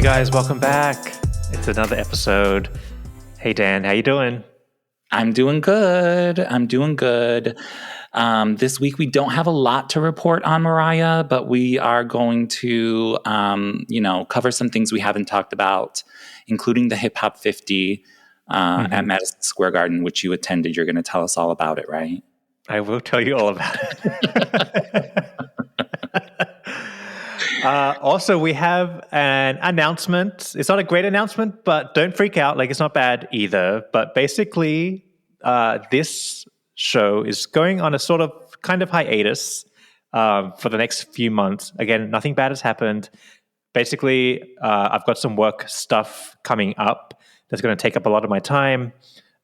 guys, welcome back. It's another episode. Hey Dan, how you doing? I'm doing good. This week we don't have a lot to report on Mariah, but we are going to, cover some things we haven't talked about, including the Hip Hop 50 at Madison Square Garden, which you attended. You're going to tell us all about it, right? I will tell you all about it. Also, we have an announcement. It's not a great announcement, but don't freak out. Like, it's not bad either. But basically, this show is going on a sort of kind of hiatus for the next few months. Again, nothing bad has happened. Basically, I've got some work stuff coming up that's going to take up a lot of my time.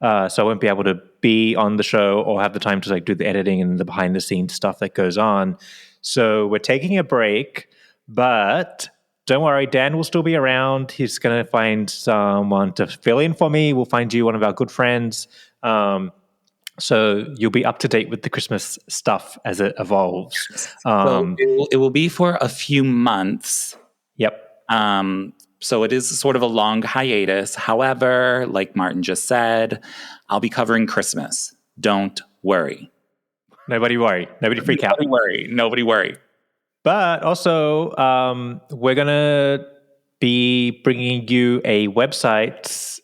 So I won't be able to be on the show or have the time to do the editing and the behind the scenes stuff that goes on. So we're taking a break. But don't worry, Dan will still be around. He's going to find someone to fill in for me. We'll find you one of our good friends. So you'll be up to date with the Christmas stuff as it evolves. So it will be for a few months. Yep. So it is sort of a long hiatus. However, like Martin just said, I'll be covering Christmas. Don't worry. Nobody worry. Nobody freak out. Nobody worry. But also, we're going to be bringing you a website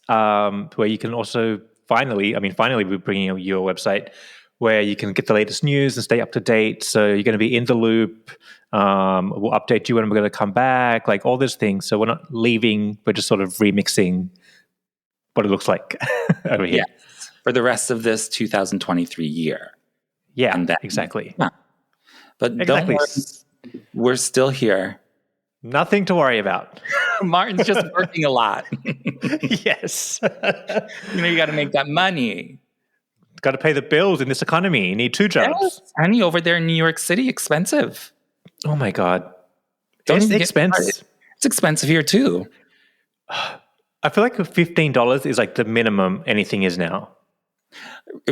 where you can also finally we're bringing you a website where you can get the latest news and stay up to date. So you're going to be in the loop. We'll update you when we're going to come back, like all those things. So we're not leaving. We're just sort of remixing what it looks like over here. Yes. For the rest of this 2023 year. Yeah, and exactly. Yeah. But don't worry. We're still here. Nothing to worry about. Martin's just working a lot. Yes. You got to make that money. Got to pay the bills in this economy. You need two jobs. Yes. Honey, over there in New York City, expensive. Oh my God. It's expensive. It's expensive here too. I feel like $15 is like the minimum anything is now.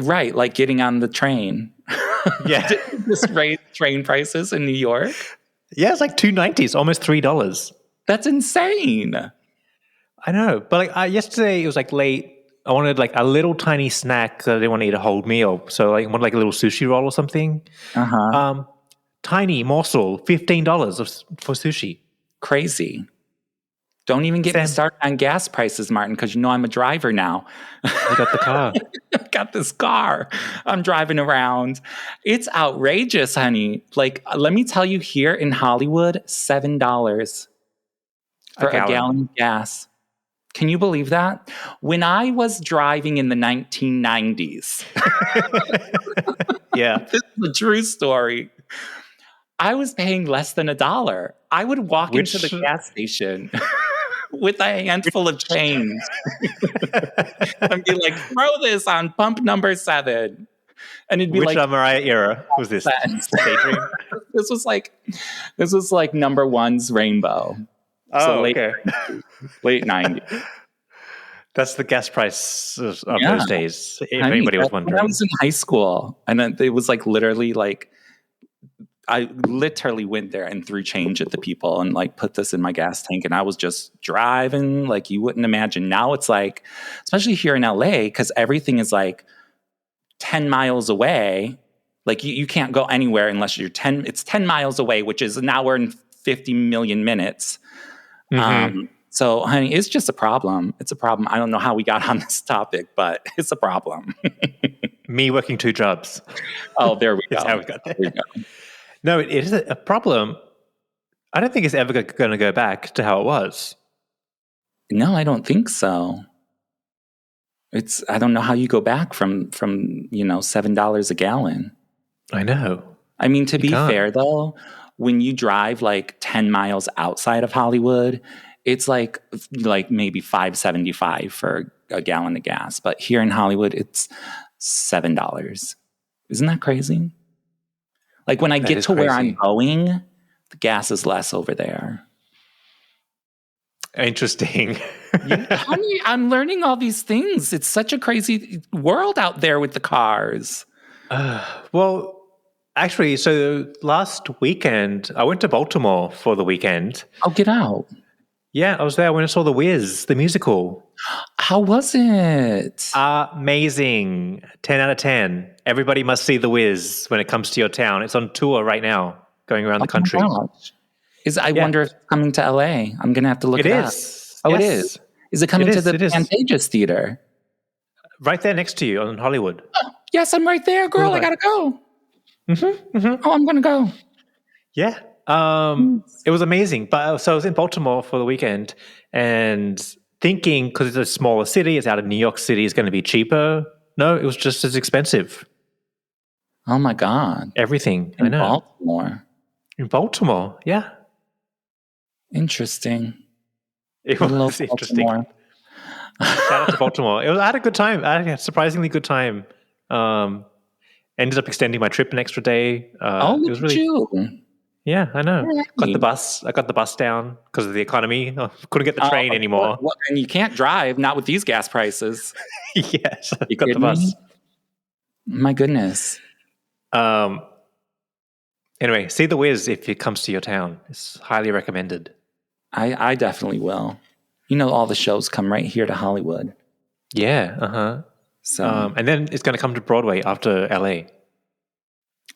Right, like getting on the train. Yeah. Just raise train prices in New York. Yeah, it's like $2.90. It's almost $3. That's insane. I know. But yesterday it was late. I wanted a little tiny snack because I didn't want to eat a whole meal. So I wanted a little sushi roll or something. Tiny morsel, $15 for sushi. Crazy. Don't even get me started on gas prices, Martin, because I'm a driver now. I got the car. I got this car. I'm driving around. It's outrageous, honey. Let me tell you, here in Hollywood, $7 for a gallon of gas. Can you believe that? When I was driving in the 1990s, yeah, this is a true story. I was paying less than $1. I would walk into the gas station with a handful of change and be like, throw this on pump number 7. And it'd be Which Mariah era was this? This was like number 1's Rainbow. Oh, so okay. Late 90s. That's the gas price of those days, if anybody was wondering. When I was in high school, and then it was literally I literally went there and threw change at the people and put this in my gas tank. And I was just driving like you wouldn't imagine. Now it's especially here in LA, because everything is 10 miles away. You can't go anywhere unless it's 10 miles away, which is an hour and 50 million minutes. So, honey, it's just a problem. It's a problem. I don't know how we got on this topic, but it's a problem. Me working 2 jobs. Oh, there we go. That's how we got there. No, it is a problem. I don't think it's ever going to go back to how it was. No, I don't think so. I don't know how you go back from $7 a gallon. I know. I mean, to be fair though, when you drive 10 miles outside of Hollywood, it's maybe $5.75 for a gallon of gas. But here in Hollywood, it's $7. Isn't that crazy? When I get to where I'm going, the gas is less over there. Interesting. Honey, I'm learning all these things. It's such a crazy world out there with the cars. Well, actually, so last weekend, I went to Baltimore for the weekend. Oh, get out. Yeah, I was there when I saw The Wiz, the musical. How was it? Amazing. 10 out of 10. Everybody must see The Wiz when it comes to your town. It's on tour right now, going around the country. Gosh. I wonder if it's coming to LA. I'm going to have to look it up. Oh, yes. it is. Is it coming to the Pantages Theater? Right there next to you on Hollywood. Oh, yes, I'm right there, girl. I got to go. Oh, I'm going to go. Yeah. It was amazing. But so I was in Baltimore for the weekend and thinking, because it's a smaller city, it's out of New York City, it's going to be cheaper. No, it was just as expensive. Oh my God. Everything. I know. Baltimore. In Baltimore, yeah. Interesting. It was interesting. Shout out to Baltimore. I had a good time. I had a surprisingly good time. Ended up extending my trip an extra day. It was really Yeah, I know. I got the bus down because of the economy. I couldn't get the train anymore. And you can't drive, not with these gas prices. Yes, you got the bus. My goodness. Anyway, see The Wiz if it comes to your town. It's highly recommended. I definitely will. You know, all the shows come right here to Hollywood. Yeah, So, and then it's going to come to Broadway after LA.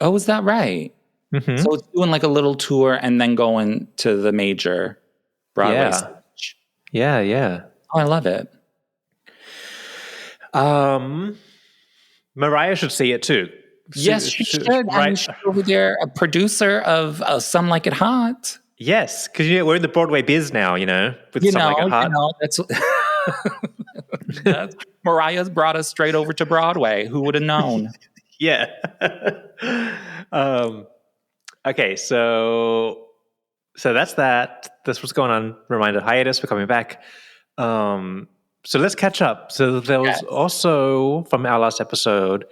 Oh, is that right? Mm-hmm. So it's doing like a little tour and then going to the major Broadway stage. Yeah. Oh, I love it. Mariah should see it too. Yes, she should. Right. She's over there, a producer of Some Like It Hot. Yes, because we're in the Broadway biz now, with Some Like It Hot. That's Mariah's brought us straight over to Broadway. Who would have known? Yeah. Okay, so that's that. That's what's going on. Reminder, hiatus. We're coming back. So let's catch up. So there was also from our last episode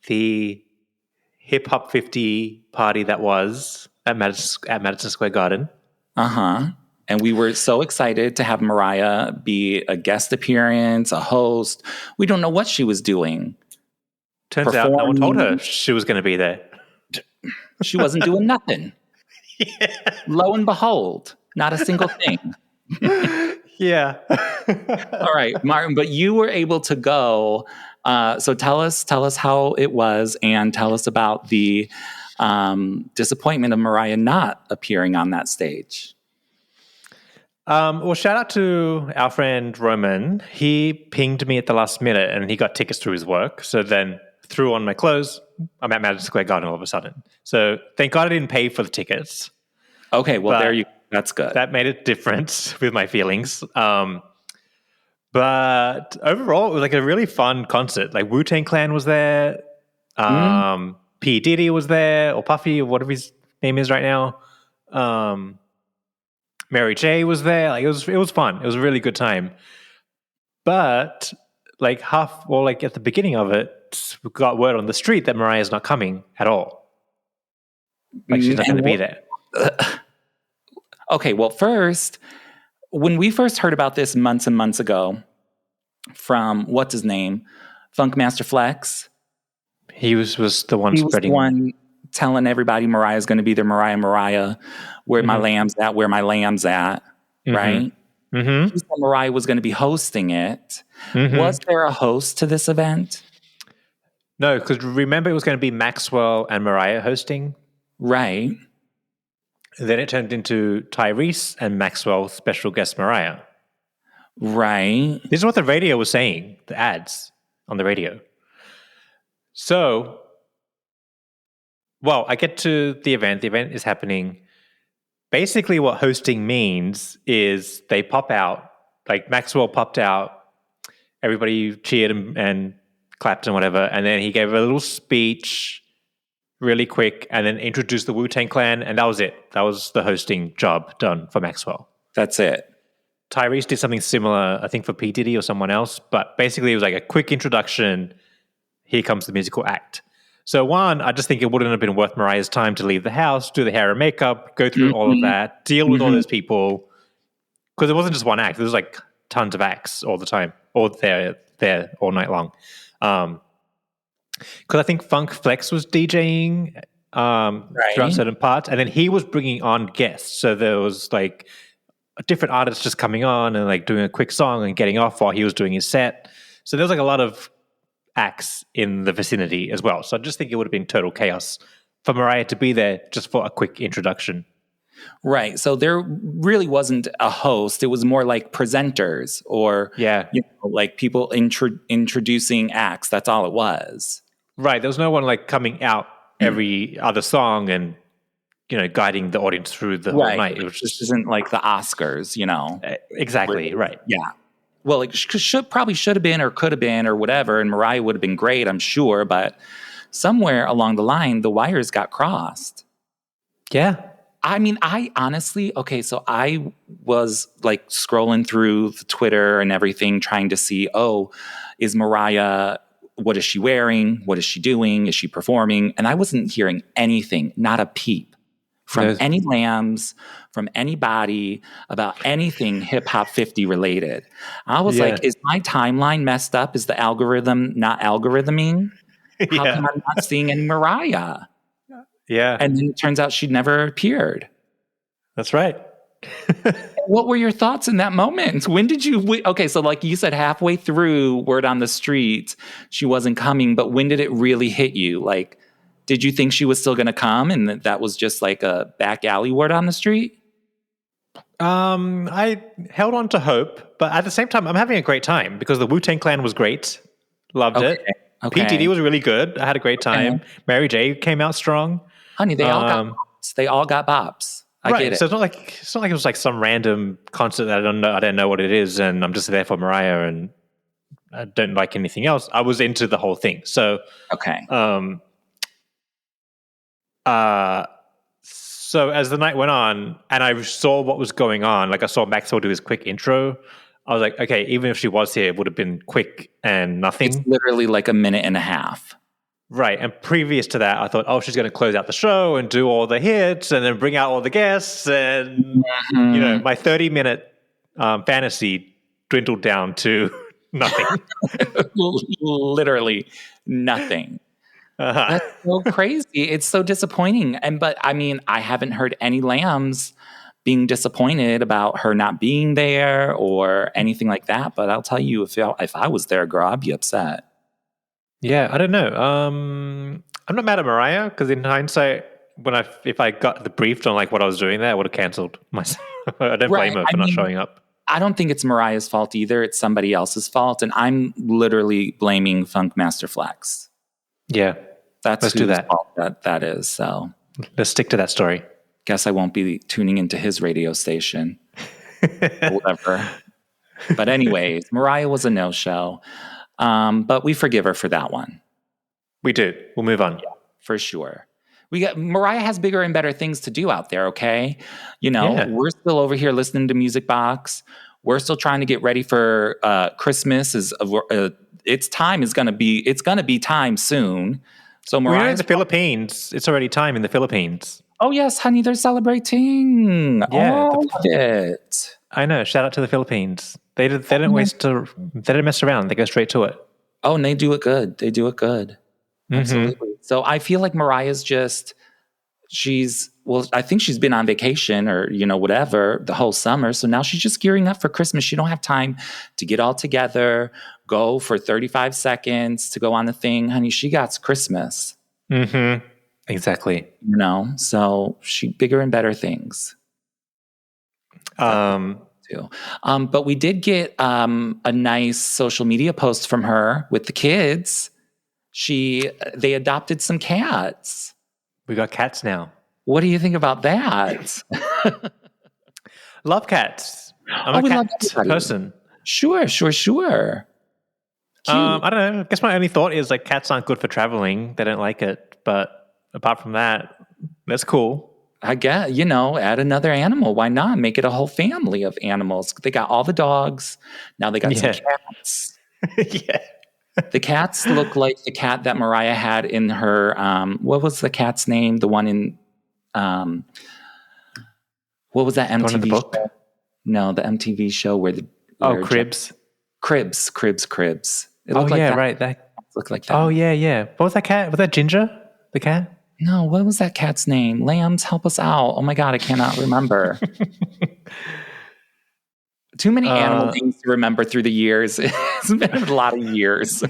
the Hip Hop 50 party that was at Madison Square Garden. And we were so excited to have Mariah be a guest appearance, a host. We don't know what she was doing. Turns out no one told her she was going to be there. She wasn't doing nothing. Yeah. Lo and behold, not a single thing. Yeah. All right, Martin, but you were able to go. So tell us how it was and tell us about the disappointment of Mariah not appearing on that stage. Well, shout out to our friend Roman. He pinged me at the last minute and he got tickets through his work. So then threw on my clothes. I'm at Madison Square Garden all of a sudden. So thank God I didn't pay for the tickets. Okay, well, that's good. That made a difference with my feelings. But overall, it was like a really fun concert. Like Wu-Tang Clan was there. P. Diddy was there, or Puffy, or whatever his name is right now. Mary J was there. Like it was fun. It was a really good time. But like at the beginning of it, we got word on the street that Mariah's not coming at all. Like she's not going to be there. Okay, well, first, when we first heard about this months and months ago from, what's his name? Funkmaster Flex. He was the one spreading. He was the one telling everybody Mariah's going to be there. Mariah, where my lamb's at, right? Mm-hmm. He said Mariah was going to be hosting it. Mm-hmm. Was there a host to this event? No, because remember it was going to be Maxwell and Mariah hosting. Right. Then it turned into Tyrese and Maxwell, special guest Mariah. Right. This is what the radio was saying, the ads on the radio. So, well, I get to the event. The event is happening. Basically, what hosting means is they pop out, like Maxwell popped out, everybody cheered and clapped and whatever, and then he gave a little speech really quick and then introduced the Wu-Tang Clan, and that was it. That was the hosting job done for Maxwell. That's it. Tyrese did something similar, I think, for P. Diddy or someone else, but basically it was like a quick introduction. Here comes the musical act. So one, I just think it wouldn't have been worth Mariah's time to leave the house, do the hair and makeup, go through all of that, deal with all those people, because it wasn't just one act. There was like tons of acts all the time, or there all night long. Because I think Funk Flex was DJing throughout certain parts, and then he was bringing on guests. So there was like different artists just coming on and like doing a quick song and getting off while he was doing his set. So there was like a lot of acts in the vicinity as well. So I just think it would have been total chaos for Mariah to be there just for a quick introduction. Right. So there really wasn't a host. It was more like presenters or like people introducing acts. That's all it was. Right. There was no one like coming out every other song and, guiding the audience through the whole night. It was just isn't like the Oscars, Exactly. Right. Yeah. Well, it probably should have been or could have been or whatever. And Mariah would have been great, I'm sure. But somewhere along the line, the wires got crossed. Yeah. I mean, I honestly, so I was like scrolling through the Twitter and everything, trying to see, is Mariah, what is she wearing? What is she doing? Is she performing? And I wasn't hearing anything, not a peep from any lambs, from anybody about anything Hip Hop 50 related. I was like, is my timeline messed up? Is the algorithm not algorithming? How come I'm not seeing any Mariah? Yeah. And then it turns out she'd never appeared. That's right. What were your thoughts in that moment? When did you... Okay, so like you said, halfway through Word on the Street, she wasn't coming, but when did it really hit you? Like, did you think she was still going to come and that was just like a back alley Word on the Street? I held on to hope, but at the same time, I'm having a great time because the Wu-Tang Clan was great. Loved it. Okay. PDD was really good. I had a great time. Mary J came out strong. Honey, they all got bops. They all got bops. I get it. So it's not like it was like some random concert that I don't know what it is, and I'm just there for Mariah and I don't like anything else. I was into the whole thing. So so as the night went on and I saw what was going on, like I saw Maxwell do his quick intro, I was like, okay, even if she was here, it would have been quick and nothing. It's literally like a minute and a half. Right. And previous to that, I thought, she's going to close out the show and do all the hits and then bring out all the guests. And, my 30-minute fantasy dwindled down to nothing. Literally nothing. That's so crazy. It's so disappointing. But I mean, I haven't heard any lambs being disappointed about her not being there or anything like that. But I'll tell you, if I was there, girl, I'd be upset. Yeah, I don't know. I'm not mad at Mariah because in hindsight, if I got briefed on like what I was doing there, I would have canceled myself. I don't blame her for not showing up. I don't think it's Mariah's fault either. It's somebody else's fault, and I'm literally blaming Funk Master Flex. Yeah, let's do that. Fault that is. So let's stick to that story. Guess I won't be tuning into his radio station. Whatever. But anyways, Mariah was a no-show. But we forgive her for that one. We do. We'll move on. Yeah, for sure. Mariah has bigger and better things to do out there, okay? We're still over here listening to Music Box. We're still trying to get ready for Christmas. Its time is gonna be time soon. So Mariah, we're in the Philippines. It's already time in the Philippines. Oh yes, honey, they're celebrating. Yeah, all of it. I know. Shout out to the Philippines. They don't mess around. They go straight to it. Oh, and they do it good. Mm-hmm. Absolutely. So I feel like Mariah's I think she's been on vacation or, whatever the whole summer. So now she's just gearing up for Christmas. She don't have time to get all together, go for 35 seconds to go on the thing. Honey, she got Christmas. Mm-hmm. Exactly. So she bigger and better things. But we did get a nice social media post from her with the kids. They adopted some cats. We got cats now. What do you think about that? Love cats. I'm a cat person. Sure. I don't know. I guess my only thought is like cats aren't good for traveling. They don't like it. But apart from that, that's cool. I guess, add another animal. Why not? Make it a whole family of animals. They got all the dogs. Now they got some cats. Yeah. The cats look like the cat that Mariah had in her, what was the cat's name? The one in, what was that MTV show? No, the MTV show where Cribs. Cribs. It looked like that. Right. That looked like that. Oh, yeah. What was that cat? Was that Ginger? The cat? No, what was that cat's name? Lambs, help us out. Oh my God, I cannot remember. Too many animal names to remember through the years. It's been a lot of years.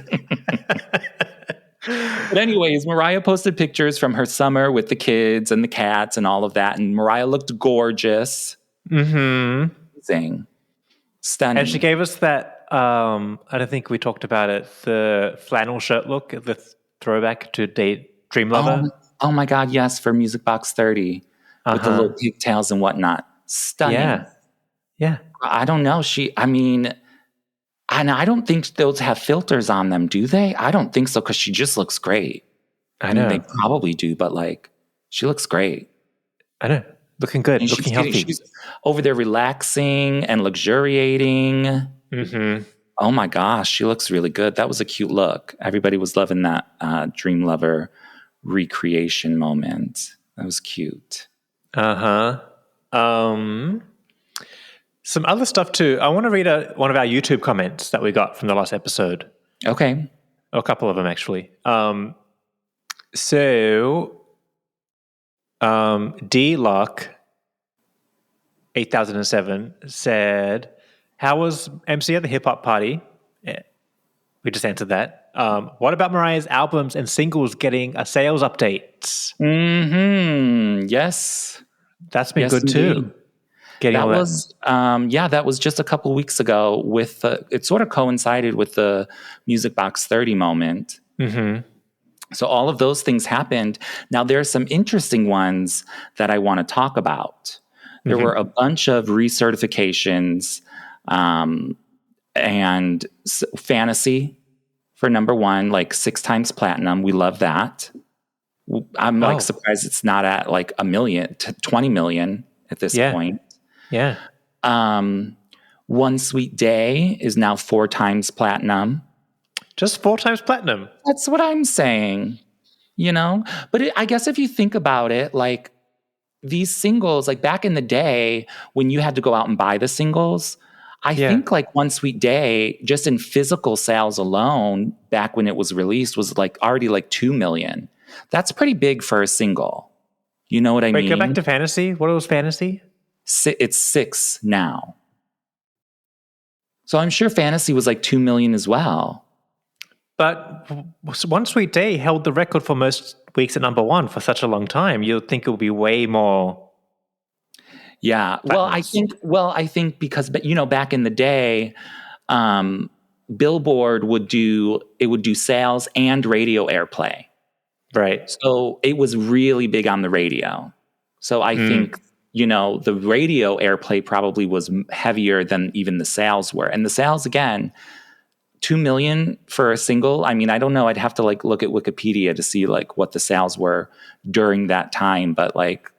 But anyways, Mariah posted pictures from her summer with the kids and the cats and all of that. And Mariah looked gorgeous. Mm-hmm. Amazing. Stunning. And she gave us that, I don't think we talked about it, the flannel shirt look, the throwback to Dream Lover. Oh my God, yes, for Music Box 30 with the little pigtails and whatnot. Stunning. Yeah. I don't know. And I don't think those have filters on them, do they? I don't think so, because she just looks great. I mean, they probably do, but like, she looks great. I know. Looking good, looking healthy. She's over there relaxing and luxuriating. Mm-hmm. Oh my gosh, she looks really good. That was a cute look. Everybody was loving that Dream Lover recreation moment. That was cute. Some other stuff too. I want to read one of our YouTube comments that we got from the last episode. Okay. A couple of them, actually. D-Lock 8007 said, how was MC at the hip hop party? Yeah, we just answered that. What about Mariah's albums and singles getting a sales update? Mm-hmm. Yes. That's been good indeed. too. That was just a couple of weeks ago. It sort of coincided with the Music Box 30 moment. Mm-hmm. So all of those things happened. Now there are some interesting ones that I want to talk about. There were a bunch of recertifications, and Fantasy for number one, like 6 times platinum. We love that. I'm surprised it's not at like 1 million to 20 million at this point. Yeah. One Sweet Day is now 4 times platinum. Just 4 times platinum. That's what I'm saying, But I guess if you think about it, like these singles, like back in the day when you had to go out and buy the singles, I think like One Sweet Day, just in physical sales alone, back when it was released, was like already like 2 million. That's pretty big for a single. You know what I mean? Go back to Fantasy. What was Fantasy? It's 6 now. So I'm sure Fantasy was like 2 million as well. But One Sweet Day held the record for most weeks at number 1 for such a long time. You'd think it would be way more. Yeah. Platinums. I think because, back in the day, Billboard would do sales and radio airplay. Right. So it was really big on the radio. So I think, the radio airplay probably was heavier than even the sales were. And the sales, again, 2 million for a single. I mean, I don't know. I'd have to like look at Wikipedia to see like what the sales were during that time. But like,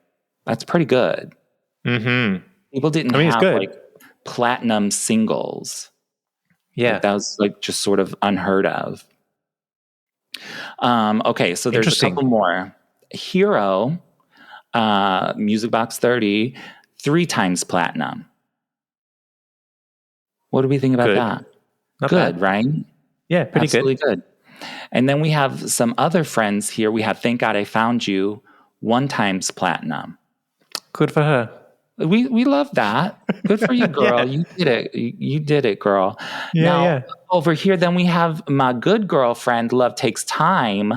that's pretty good. Mm-hmm. People didn't have like platinum singles. Yeah. Like, that was like just sort of unheard of. Okay, so there's a couple more. Hero, Music Box 30, 3 times platinum. What do we think about that? Not good, bad. Right? Yeah, pretty Absolutely good. And then we have some other friends here. We have Thank God I Found You, 1 times platinum. Good for her. We love that. Good for you, girl. You did it. You did it, girl. Now, over here, then we have my good girlfriend, Love Takes Time,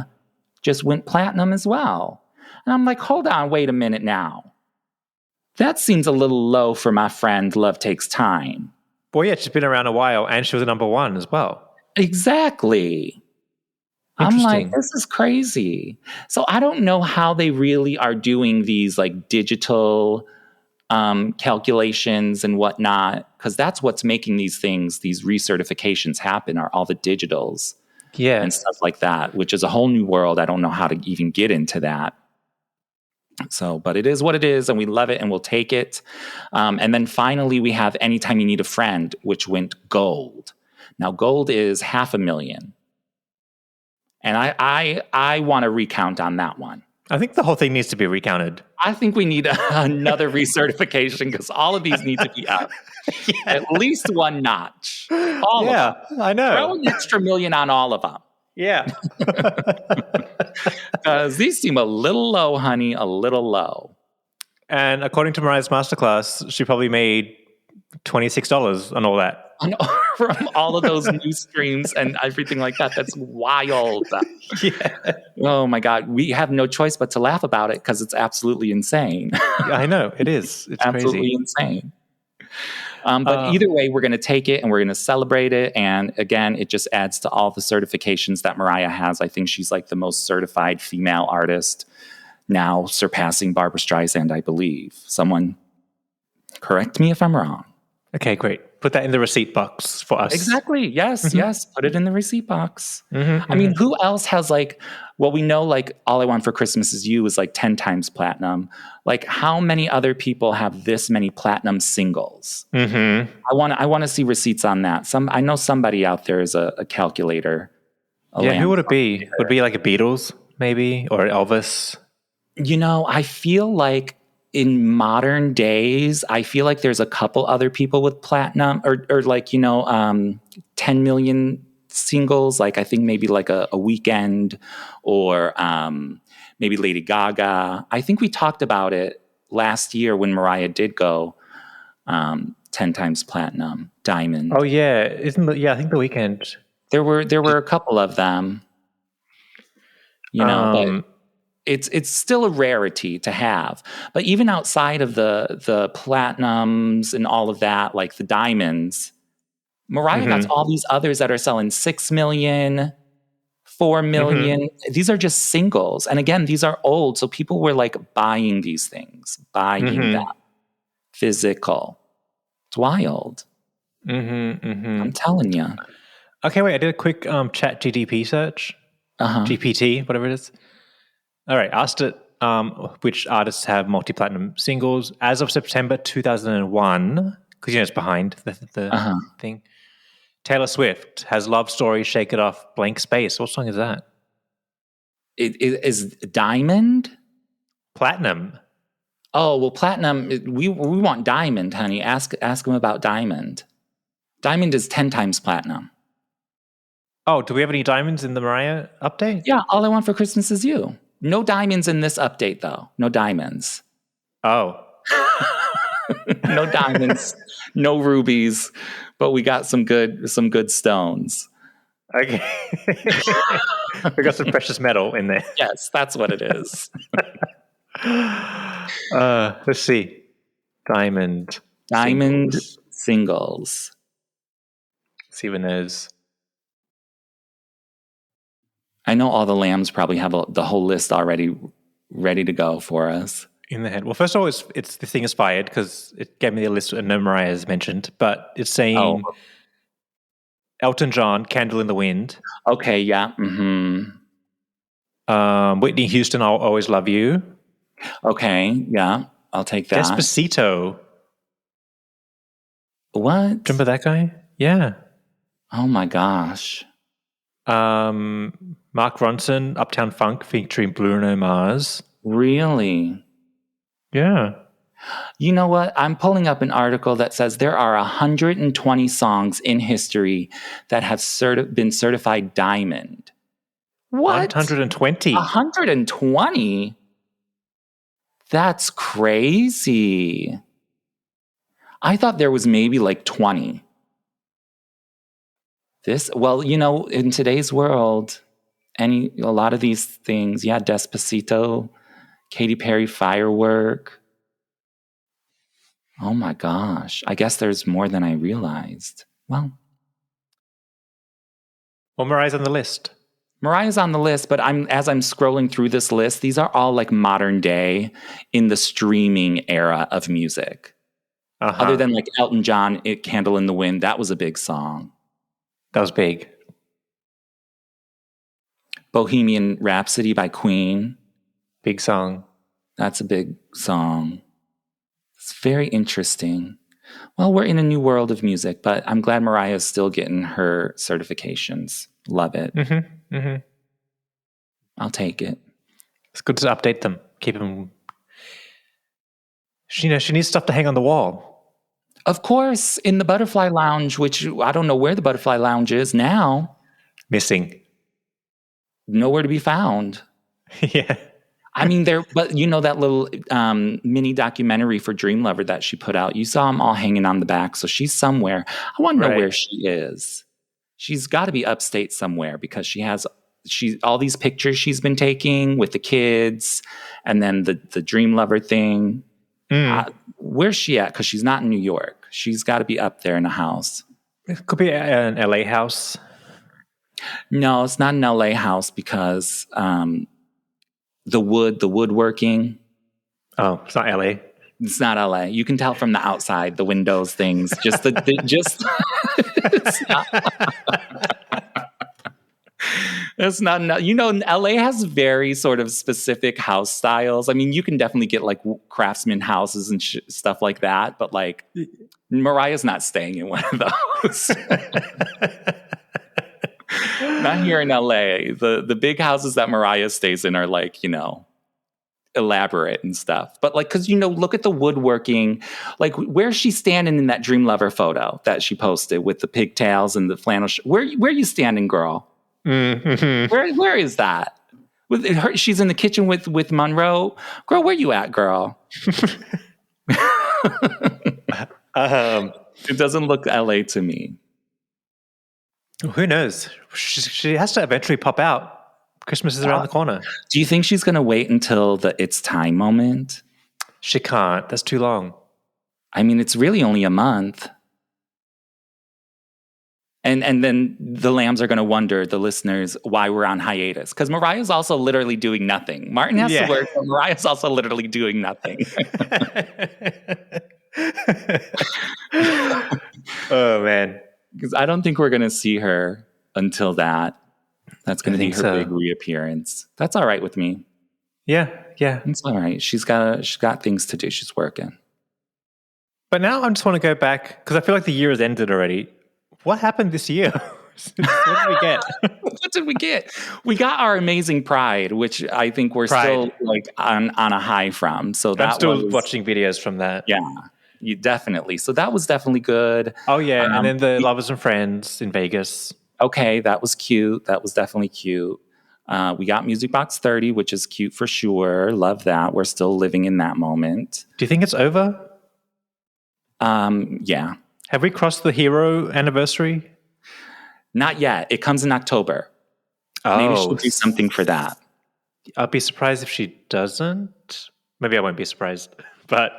just went platinum as well. And I'm like, hold on, wait a minute now. That seems a little low for my friend, Love Takes Time. Well, yeah, she's been around a while, and she was a number 1 as well. Exactly. I'm like, this is crazy. So I don't know how they really are doing these like digital calculations and whatnot, because that's what's making these recertifications happen, are all the digitals and stuff like that, which is a whole new world. I don't know how to even get into that. So, but it is what it is, and we love it, and we'll take it. And then finally, we have Anytime You Need a Friend, which went gold. Now, gold is 500,000. And I want to recount on that one. I think the whole thing needs to be recounted. I think we need another recertification, because all of these need to be up at least 1 notch. All of them. I know. Throw an extra million on all of them. Yeah. Because these seem a little low, honey, a little low. And according to Mariah's masterclass, she probably made $26 on all that. From all of those news streams and everything like that. That's wild. Yeah. Oh my God. We have no choice but to laugh about it because it's absolutely insane. Yeah, I know. It is. It's Absolutely crazy. insane. But either way, we're going to take it and we're going to celebrate it. And again, it just adds to all the certifications that Mariah has. I think she's like the most certified female artist now, surpassing Barbra Streisand, I believe. Someone correct me if I'm wrong. Okay, great. Put that in the receipt box for us. Exactly. Yes, yes. Put it in the receipt box. Mm-hmm, I mean, who else has like, well, we know like All I Want for Christmas Is You is like 10 times platinum. Like how many other people have this many platinum singles? Mm-hmm. I want to see receipts on that. I know somebody out there is a calculator. Who would it be? Would it be like a Beatles maybe or Elvis? You know, I feel like in modern days, I feel like there's a couple other people with platinum or like, 10 million singles. Like I think maybe like a Weeknd or maybe Lady Gaga. I think we talked about it last year when Mariah did go 10 times platinum, diamond. Oh yeah, I think The Weeknd. There were a couple of them, but it's still a rarity to have. But even outside of the platinums and all of that, like the diamonds, Mariah got all these others that are selling 6 million, 4 million. These are just singles. And again, these are old. So people were like buying these things, buying them. Physical. It's wild. I'm telling you. Okay, wait, I did a quick chat GDP search. GPT, whatever it is. All right, asked it which artists have multi-platinum singles. As of September 2001, because it's behind the thing, Taylor Swift has Love Story, Shake It Off, Blank Space. What song is that? It is Diamond? Platinum. Oh, well, Platinum, we want Diamond, honey. Ask him about Diamond. Diamond is 10 times platinum. Oh, do we have any diamonds in the Mariah update? Yeah, All I Want for Christmas Is You. No diamonds in this update, though. No diamonds. Oh. No diamonds, no rubies, but we got some good stones. Okay. We got some precious metal in there. Yes, that's what it is. Let's see. Diamond singles. See when there's. I know all the lambs probably have the whole list already ready to go for us. In the head. Well, first of all, it's the thing inspired because it gave me the list and no Mariah is mentioned, but it's saying Elton John, Candle in the Wind. Okay, yeah. Whitney Houston, I'll Always Love You. Okay, yeah. I'll take that. Despacito. What? Remember that guy? Yeah. Oh my gosh. Mark Ronson, Uptown Funk featuring Bruno Mars. Really? Yeah. You know what? I'm pulling up an article that says there are 120 songs in history that have been certified diamond. What? 120? 120? That's crazy. I thought there was maybe like 20. In today's world, a lot of these things, Despacito, Katy Perry, Firework. Oh my gosh. I guess there's more than I realized. Well, Mariah's on the list. Mariah's on the list, but as I'm scrolling through this list, these are all like modern day in the streaming era of music. Other than like Elton John, Candle in the Wind, that was a big song. That was big. Bohemian Rhapsody by Queen. Big song. That's a big song. It's very interesting. Well, we're in a new world of music, but I'm glad Mariah is still getting her certifications. Love it. I'll take it. It's good to update them. Keep them. She needs stuff to hang on the wall. Of course, in the Butterfly Lounge, which I don't know where the Butterfly Lounge is now. Missing. Nowhere to be found. Yeah. I mean, but you know that little mini documentary for Dream Lover that she put out? You saw them all hanging on the back. So she's somewhere. I want to know where she is. She's got to be upstate somewhere because she all these pictures she's been taking with the kids and then the Dream Lover thing. Where's she at? Because she's not in New York. She's got to be up there in a house. It could be an LA house. No, it's not an LA house because the woodworking. Oh, it's not LA. It's not LA. You can tell from the outside, the windows, things. Just it's not. LA has very sort of specific house styles. I mean, you can definitely get like craftsman houses and stuff like that, but like Mariah's not staying in one of those. Not here in LA. The big houses that Mariah stays in are like, elaborate and stuff. But like, because, look at the woodworking. Like, where's she standing in that Dream Lover photo that she posted with the pigtails and the flannel? Where are you standing, girl? Mm-hmm. Where is that? With her, she's in the kitchen with Monroe. Girl, where you at, girl? It doesn't look LA to me. Who knows? She has to eventually pop out. Christmas is around the corner. Do you think she's going to wait until the it's time moment? She can't. That's too long. I mean, it's really only a month. And then the lambs are going to wonder, the listeners, why we're on hiatus. Because Mariah's also literally doing nothing. Martin has to work, but Mariah's also literally doing nothing. Oh, man. Because I don't think we're going to see her until that. That's going to be her big reappearance. That's all right with me. Yeah. It's all right. She's got things to do. She's working. But now I just want to go back, because I feel like the year has ended already. What happened this year? What did we get? What did we get? We got our amazing Pride, which I think we're still like on a high from. So I'm still watching videos from that. Yeah, definitely. So that was definitely good. Oh yeah, and then the Lovers and Friends in Vegas. Okay, that was cute. That was definitely cute. We got Music Box 30, which is cute for sure. Love that. We're still living in that moment. Do you think it's over? Yeah. Have we crossed the hero anniversary? Not yet. It comes in October. Oh, maybe she'll do something for that. I'll be surprised if she doesn't. Maybe I won't be surprised. But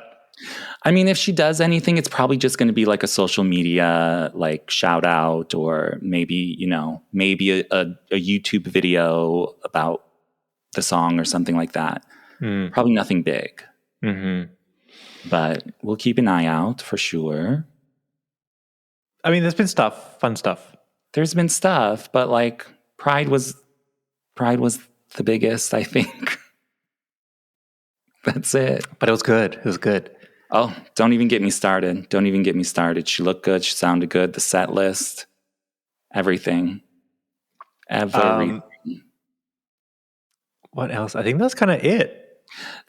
I mean, if she does anything, it's probably just going to be like a social media like shout out, or maybe a YouTube video about the song or something like that. Probably nothing big. Mm-hmm. But we'll keep an eye out for sure. I mean, there's been fun stuff. There's been stuff, but like Pride was the biggest, I think. That's it. But it was good. Oh, don't even get me started. She looked good. She sounded good. The set list, everything. What else? I think that's kind of it.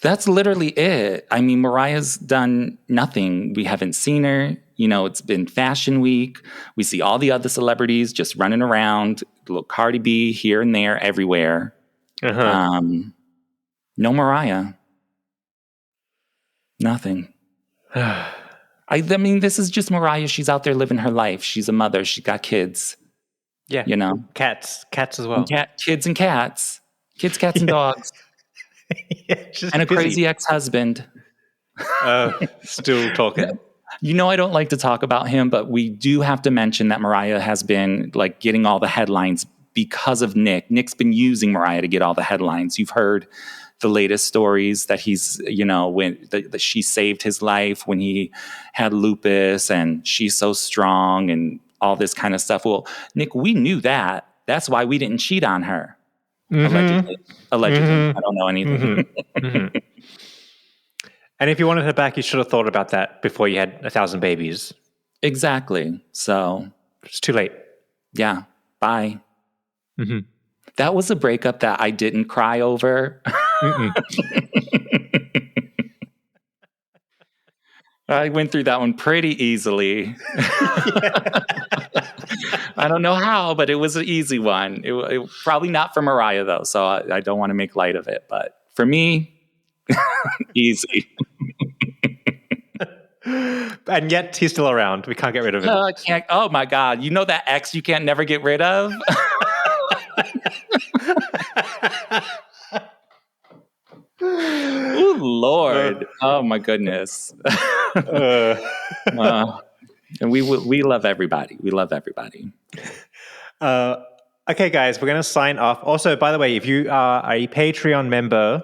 That's literally it. I mean, Mariah's done nothing. We haven't seen her. It's been Fashion Week. We see all the other celebrities just running around. Little Cardi B here and there, everywhere. Uh-huh. No Mariah. Nothing. I mean, this is just Mariah. She's out there living her life. She's a mother. She's got kids. Yeah. Cats as well. Kids and cats. Kids, cats, and dogs. And a crazy ex-husband. Still talking. I don't like to talk about him, but we do have to mention that Mariah has been like getting all the headlines because of Nick. Nick's been using Mariah to get all the headlines. You've heard the latest stories that he's, that she saved his life when he had lupus, and she's so strong and all this kind of stuff. Well, Nick, we knew that. That's why we didn't cheat on her. Mm-hmm. Allegedly. Mm-hmm. I don't know anything. Mm-hmm. Mm-hmm. And if you wanted her back, you should have thought about that before you had 1,000 babies. Exactly. So it's too late. Yeah. Bye. Mm-hmm. That was a breakup that I didn't cry over. I went through that one pretty easily. I don't know how, but it was an easy one. It probably not for Mariah, though, so I don't want to make light of it. But For me, easy. And yet he's still around. We can't get rid of him. Oh my God. You know that ex you can't never get rid of? Oh, Lord. Oh my goodness. And we love everybody. We love everybody. Okay, guys, we're going to sign off. Also, by the way, if you are a Patreon member,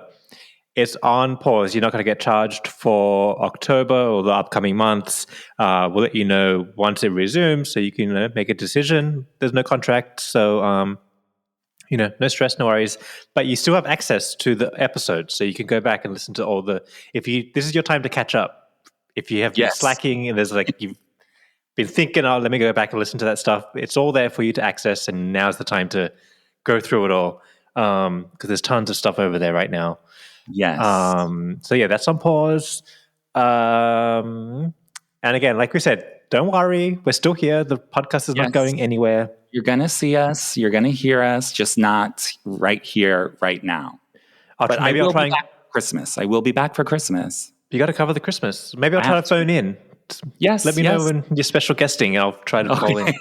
it's on pause. You're not going to get charged for October or the upcoming months. We'll let you know once it resumes so you can make a decision. There's no contract. So, no stress, no worries. But you still have access to the episodes. So you can go back and listen to this is your time to catch up. If you have been slacking and there's you've been thinking, let me go back and listen to that stuff. It's all there for you to access. And now's the time to go through it all. Because there's tons of stuff over there right now. Yes. So yeah, that's on pause. And again, like we said, don't worry. We're still here. The podcast is not going anywhere. You're going to see us. You're going to hear us, just not right here, right now. But I will be back for Christmas. I will be back for Christmas. You got to cover the Christmas. Maybe I'll try to phone in. Yes. Let me know when your special guesting. I'll try to call in.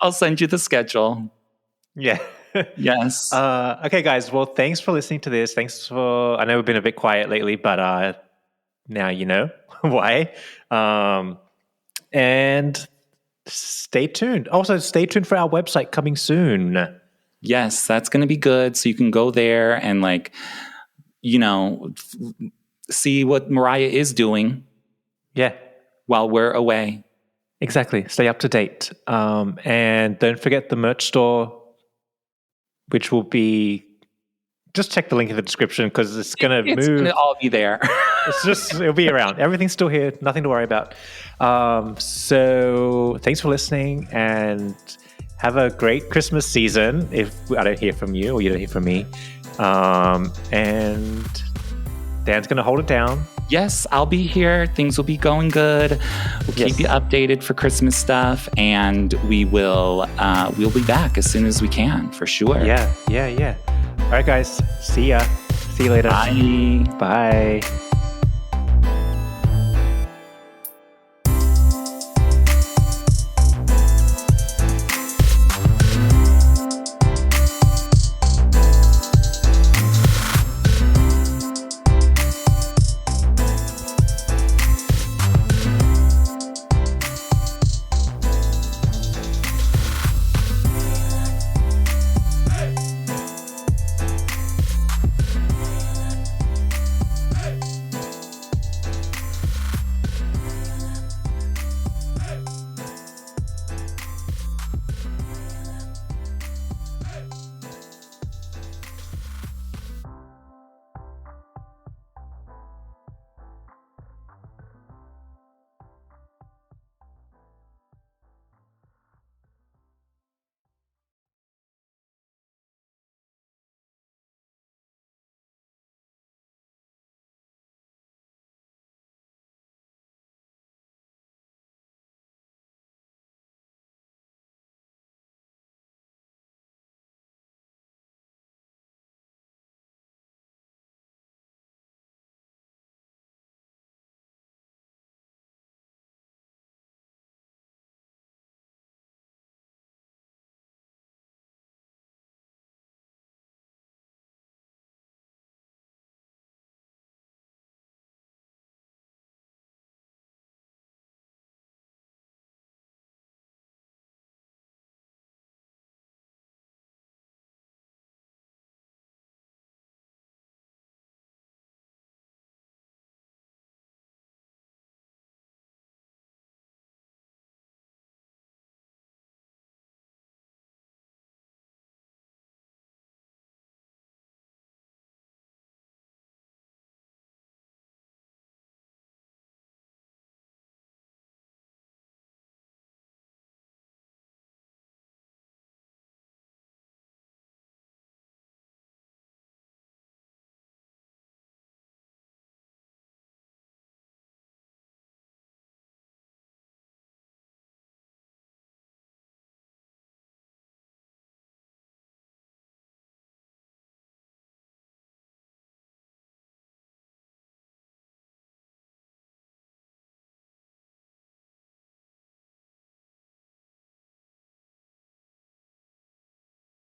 I'll send you the schedule. Yeah. Yes. Okay, guys. Well, thanks for listening to this. I know we've been a bit quiet lately, but now you know why. And stay tuned. Also, stay tuned for our website coming soon. Yes, that's going to be good. So you can go there and see what Mariah is doing. Yeah. While we're away. Exactly. Stay up to date. And don't forget the merch store, which will be, just check the link in the description because it's going to move. It's going to all be there. It'll be around. Everything's still here. Nothing to worry about. So thanks for listening and have a great Christmas season if I don't hear from you or you don't hear from me. And Dan's going to hold it down. Yes, I'll be here. Things will be going good. We'll keep you updated for Christmas stuff, and we'll be back as soon as we can, for sure. Yeah. All right, guys. See ya. See you later. Bye. Bye.